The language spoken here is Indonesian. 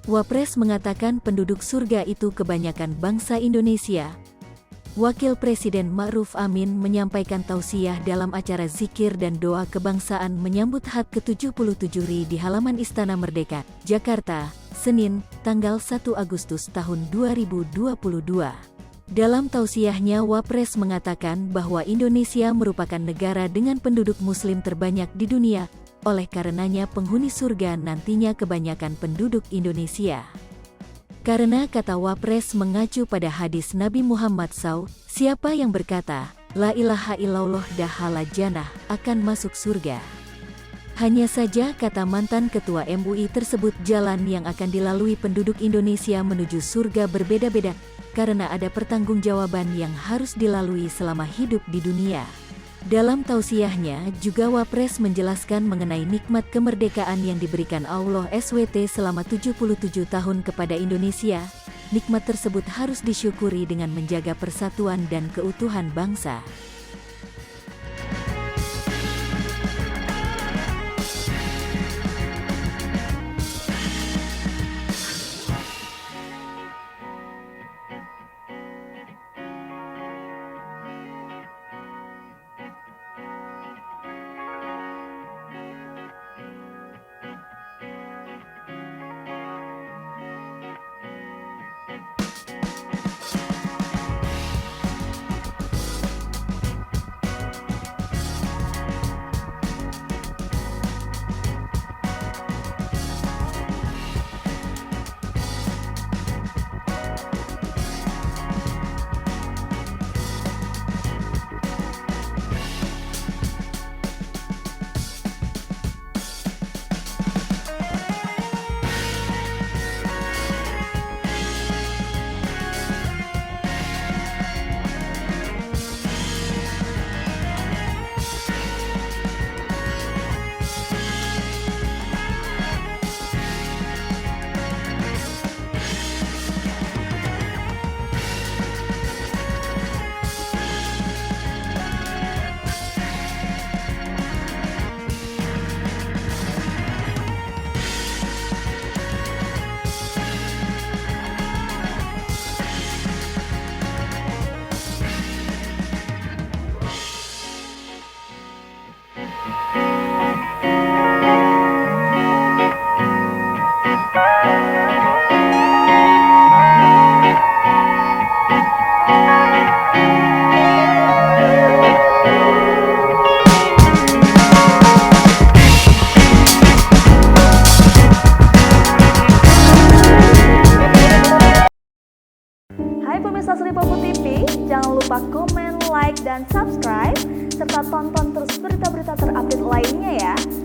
Wapres mengatakan penduduk surga itu kebanyakan bangsa Indonesia. Wakil Presiden Ma'ruf Amin menyampaikan tausiah dalam acara zikir dan doa kebangsaan menyambut HUT ke-77 RI di halaman Istana Merdeka, Jakarta, Senin, tanggal 1 Agustus tahun 2022. Dalam tausiahnya, Wapres mengatakan bahwa Indonesia merupakan negara dengan penduduk muslim terbanyak di dunia, oleh karenanya penghuni surga nantinya kebanyakan penduduk Indonesia. Karena kata Wapres mengacu pada hadis Nabi Muhammad SAW, siapa yang berkata, La ilaha illallah dakhala jannah, akan masuk surga. Hanya saja kata mantan Ketua MUI tersebut jalan yang akan dilalui penduduk Indonesia menuju surga berbeda-beda, karena ada pertanggungjawaban yang harus dilalui selama hidup di dunia. Dalam tausiahnya juga Wapres menjelaskan mengenai nikmat kemerdekaan yang diberikan Allah SWT selama 77 tahun kepada Indonesia. Nikmat tersebut harus disyukuri dengan menjaga persatuan dan keutuhan bangsa. Hai pemirsa Sri Popo TV, jangan lupa komen, like, dan subscribe, serta tonton terus berita-berita terupdate lainnya ya.